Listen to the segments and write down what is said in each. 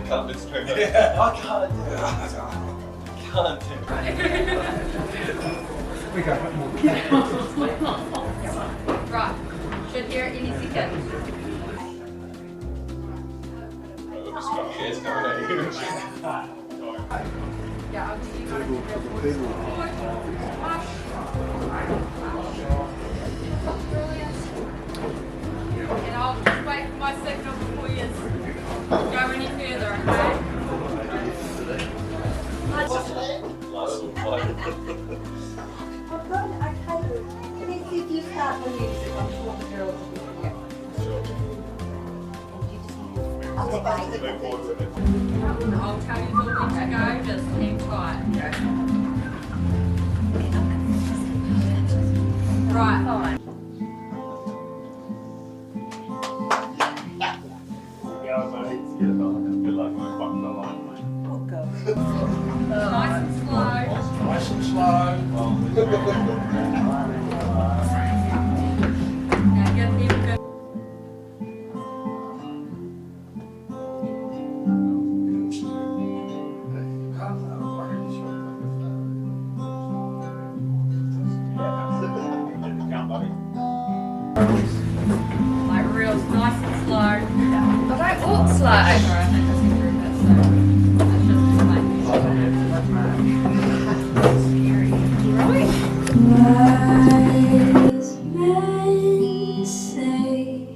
Can't be straight. Yeah. I can't do it. Can't do it. We got Right, should hear it any second. Yeah, I'll give you and I'll just wait for my signal before you go any further, okay? If you start the music, I'm sure the girls will be here. I'll take that. I'll tell you when to go, just hang tight. Right. Nice and slow. nice and slow. Now give him good. Like real nice and slow. But don't walk slow. Sorry, I think I said you're a bit slow. That's just explaining. Wise men say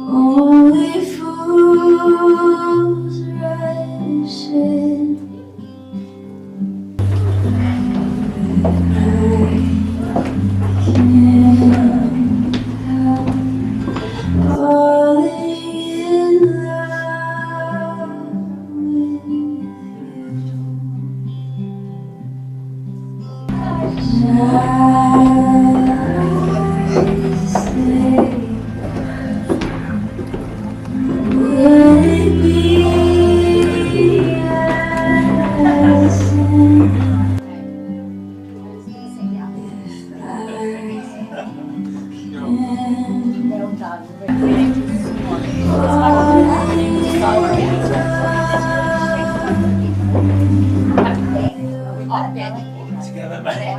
only fools rush in. Together, mate.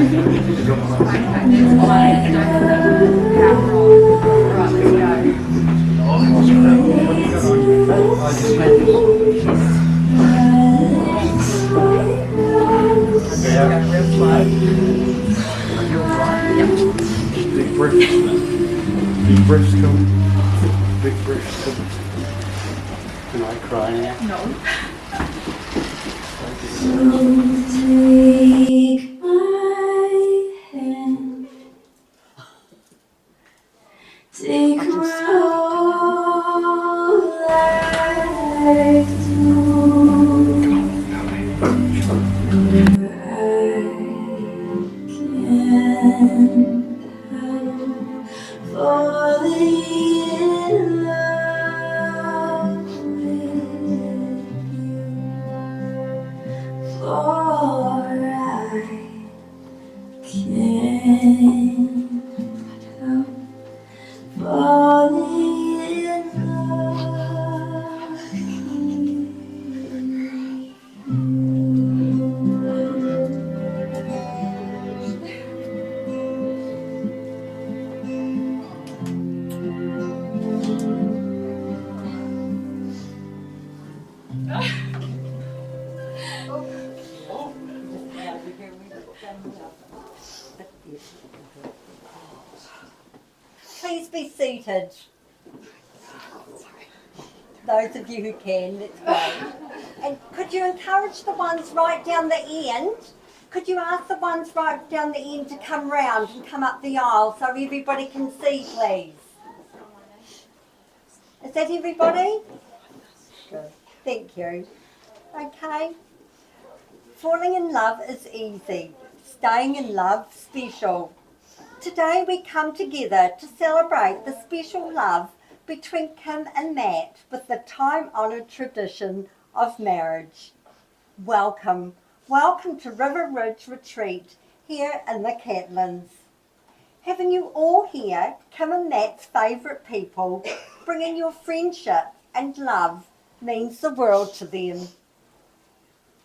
Big bricks. Big bricks coming. Big bricks coming. Can I cry now? No. Take my hand, take my whole life too. Falling in love with you, for I can't help falling in love with Please be seated. Those of you who can, let's go. And could you encourage the ones right down the end? Could you ask the ones right down the end to come round and come up the aisle so everybody can see, please? Is that everybody? Good. Thank you. Okay. Falling in love is easy. Staying in love, special. Today we come together to celebrate the special love between Kim and Matt with the time-honoured tradition of marriage. Welcome, welcome to River Ridge Retreat here in the Catlins. Having you all here, Kim and Matt's favourite people, bringing your friendship and love means the world to them.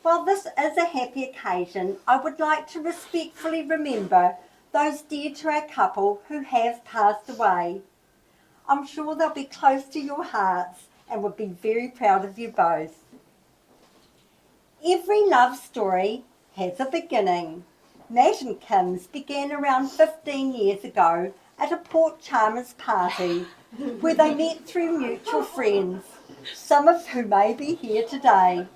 While this is a happy occasion, I would like to respectfully remember those dear to our couple who have passed away. I'm sure they'll be close to your hearts and would be very proud of you both. Every love story has a beginning. Matt and Kim's began around 15 years ago at a Port Chalmers party where they met through mutual friends, some of whom may be here today.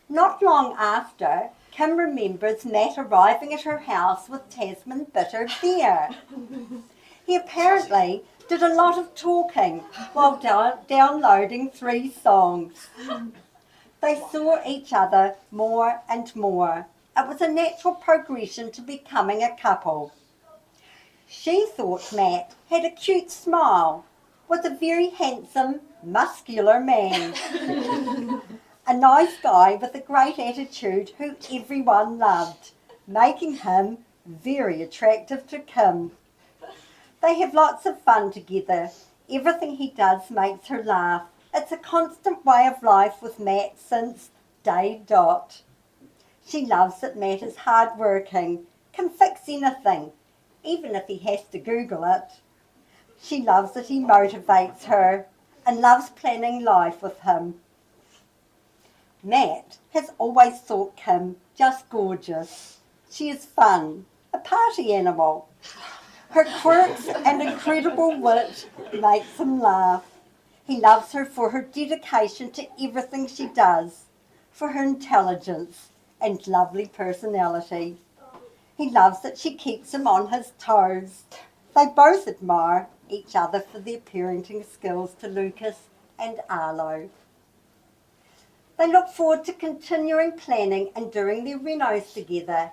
Not long after, Kim remembers Matt arriving at her house with Tasman bitter beer. He apparently did a lot of talking while downloading 3 songs. They saw each other more and more. It was a natural progression to becoming a couple. She thought Matt had a cute smile, was a very handsome, muscular man. A nice guy with a great attitude who everyone loved, making him very attractive to Kim. They have lots of fun together. Everything he does makes her laugh. It's a constant way of life with Matt since day dot. She loves that Matt is hardworking, can fix anything, even if he has to Google it. She loves that he motivates her and loves planning life with him. Matt has always thought Kim just gorgeous. She is fun, a party animal. Her quirks and incredible wit makes him laugh. He loves her for her dedication to everything she does, for her intelligence and lovely personality. He loves that she keeps him on his toes. They both admire each other for their parenting skills to Lucas and Arlo. They look forward to continuing planning and doing their renos together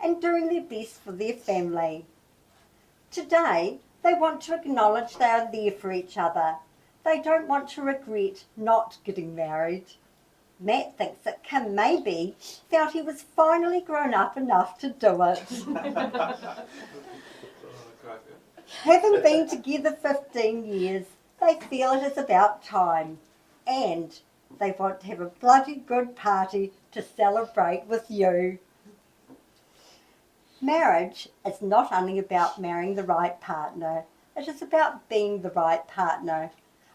and doing their best for their family. Today, they want to acknowledge they are there for each other. They don't want to regret not getting married. Matt thinks that Kim maybe felt he was finally grown up enough to do it. Having been together 15 years, they feel it is about time. And they want to have a bloody good party to celebrate with you. Marriage is not only about marrying the right partner, it is about being the right partner.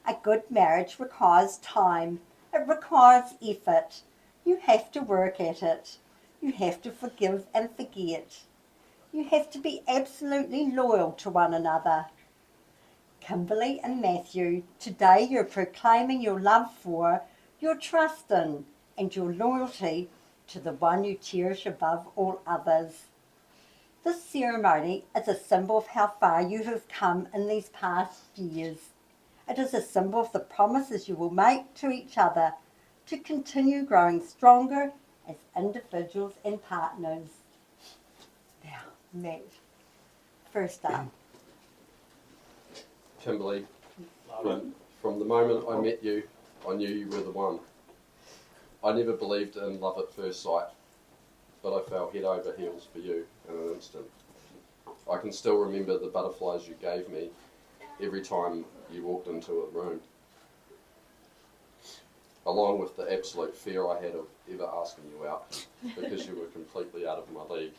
A good marriage requires time. It requires effort. You have to work at it. You have to forgive and forget. You have to be absolutely loyal to one another. Kimberly and Matthew, today you're proclaiming your love for, your trust in, and your loyalty to the one you cherish above all others. This ceremony is a symbol of how far you have come in these past years. It is a symbol of the promises you will make to each other to continue growing stronger as individuals and partners. Now, Matt, first up. Kimberly, from the moment I met you, I knew you were the one. I never believed in love at first sight, but I fell head over heels for you in an instant. I can still remember the butterflies you gave me every time you walked into a room, along with the absolute fear I had of ever asking you out because you were completely out of my league.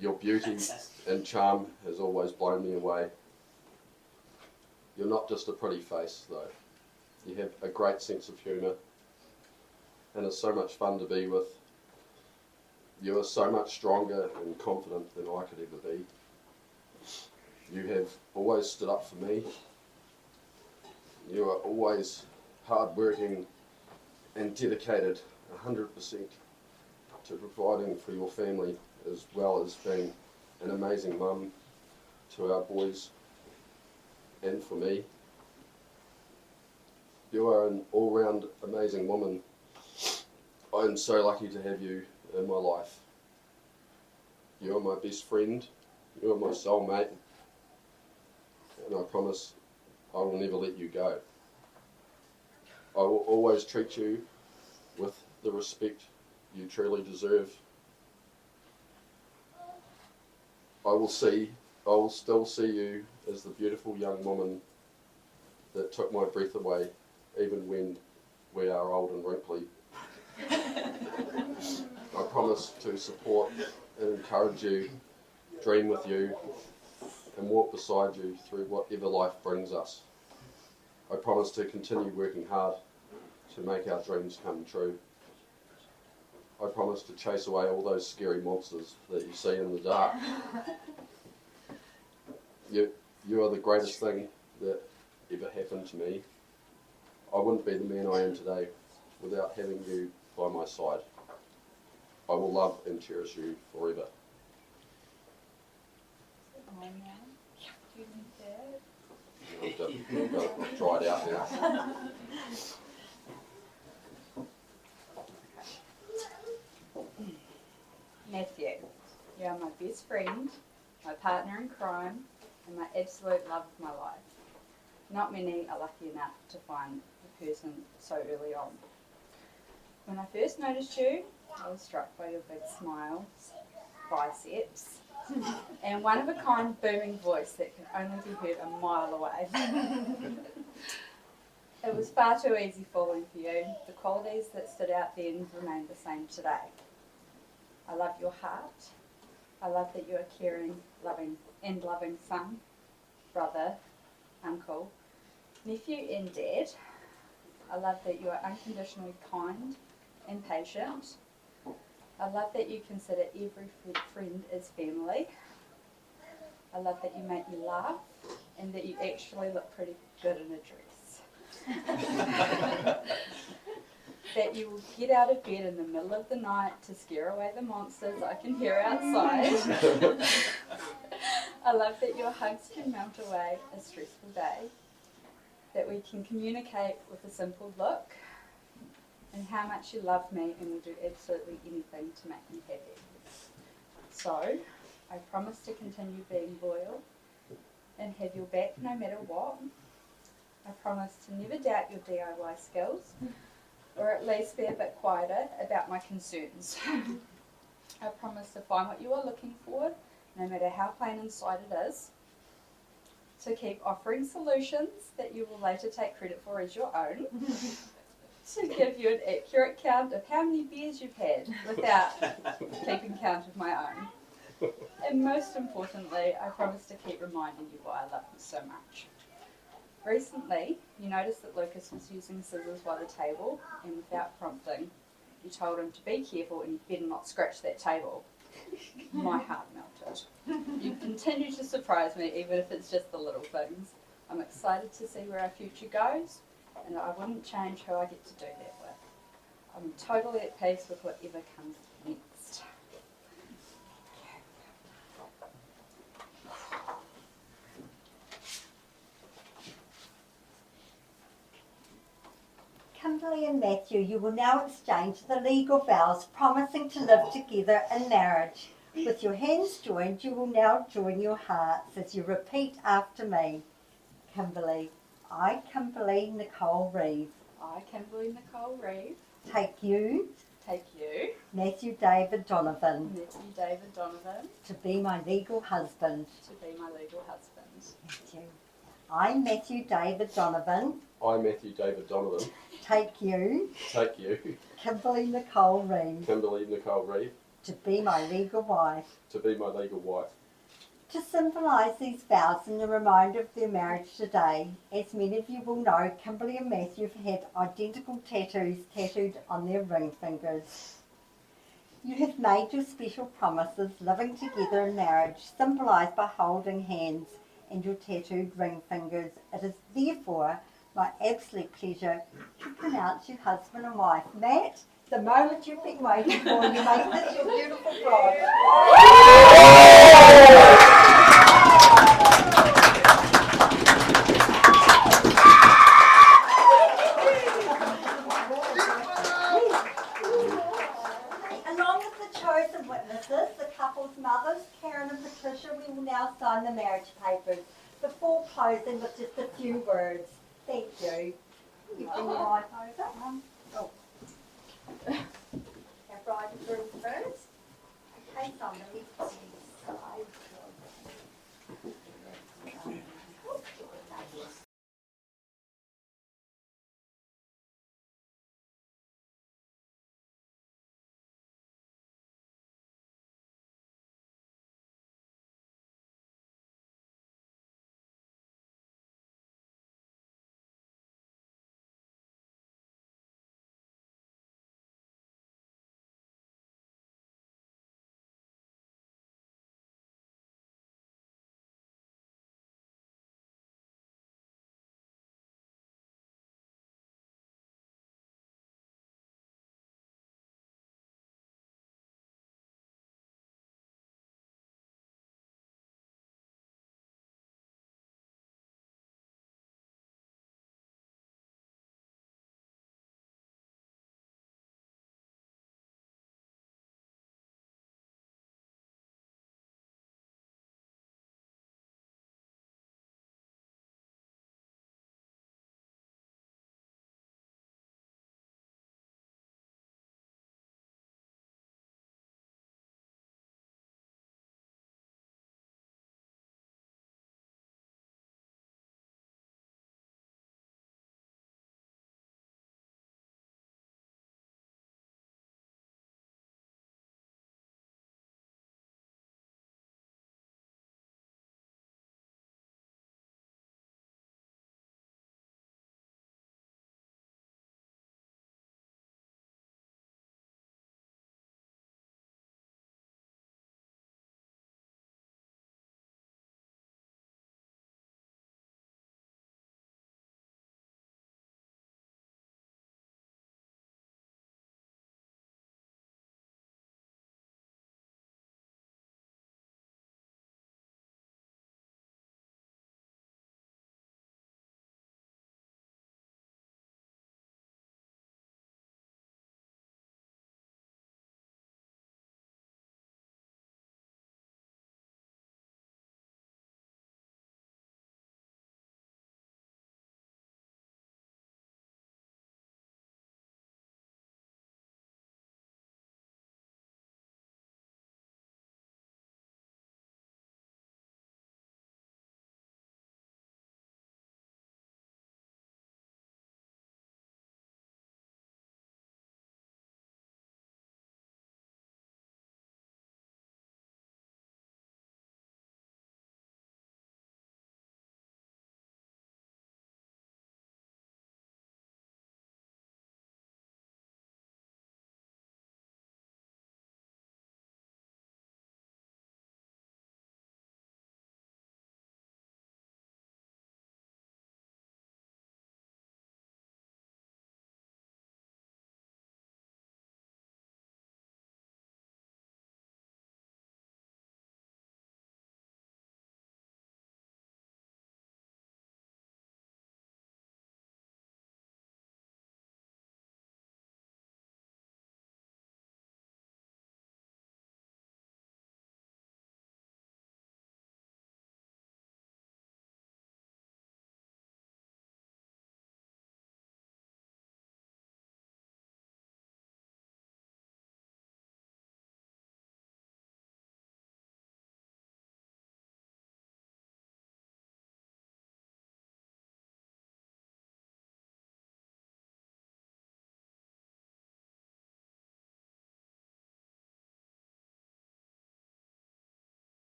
Your beauty and charm has always blown me away. You're not just a pretty face though. You have a great sense of humour and it's so much fun to be with. You are so much stronger and confident than I could ever be. You have always stood up for me. You are always hard-working and dedicated 100% to providing for your family as well as being an amazing mum to our boys and for me. You are an all-round amazing woman. I am so lucky to have you in my life. You are my best friend, you are my soulmate, and I promise I will never let you go. I will always treat you with the respect you truly deserve. I will still see you as the beautiful young woman that took my breath away, even when we are old and wrinkly. I promise to support and encourage you, dream with you, and walk beside you through whatever life brings us. I promise to continue working hard to make our dreams come true. I promise to chase away all those scary monsters that you see in the dark. You are the greatest thing that ever happened to me. I wouldn't be the man I am today without having you by my side. I will love and cherish you forever. I've got it dried out now. Matthew, you are my best friend, my partner in crime, and my absolute love of my life. Not many are lucky enough to find a person so early on. When I first noticed you, I was struck by your big smile, biceps, and one-of-a-kind booming voice that can only be heard a mile away. It was far too easy falling for you. The qualities that stood out then remain the same today. I love your heart. I love that you are caring, loving son, brother, uncle, nephew and dad. I love that you are unconditionally kind and patient. I love that you consider every friend as family. I love that you make me laugh and that you actually look pretty good in a dress. That you will get out of bed in the middle of the night to scare away the monsters I can hear outside. I love that your hugs can melt away a stressful day. That we can communicate with a simple look. And how much you love me and will do absolutely anything to make me happy. So, I promise to continue being loyal and have your back no matter what. I promise to never doubt your DIY skills, or at least be a bit quieter about my concerns. I promise to find what you are looking for, no matter how plain inside it is. To keep offering solutions that you will later take credit for as your own. To give you an accurate count of how many beers you've had without keeping count of my own. And most importantly, I promise to keep reminding you why I love you so much. Recently, you noticed that Lucas was using scissors by the table, and without prompting, you told him to be careful and he better not scratch that table. My heart melted. You continue to surprise me, even if it's just the little things. I'm excited to see where our future goes, and I wouldn't change who I get to do that with. I'm totally at peace with whatever comes next. Kimberly and Matthew, you will now exchange the legal vows promising to live together in marriage. With your hands joined, you will now join your hearts as you repeat after me. Kimberly, I, Kimberly Nicole Reeve, I, Kimberly Nicole Reeve, take you, Matthew David Donovan, to be my legal husband. Matthew. I, Matthew David Donovan, I, Matthew David Donovan, take you, Kimberly Nicole Reeve, to be my legal wife. To symbolise these vows and a reminder of their marriage today, as many of you will know, Kimberly and Matthew have had identical tattoos tattooed on their ring fingers. You have made your special promises, living together in marriage, symbolised by holding hands and your tattooed ring fingers. It is therefore my absolute pleasure to pronounce you husband and wife. Matt, the moment you've been waiting for, you make this your beautiful bride. Along with the chosen witnesses, the couple's mothers, Karen and Patricia, we will now sign the marriage papers before closing with just a few words. Thank you. You bring your wife over. Oh. Have right through first. Okay, so I'm going to leave this side.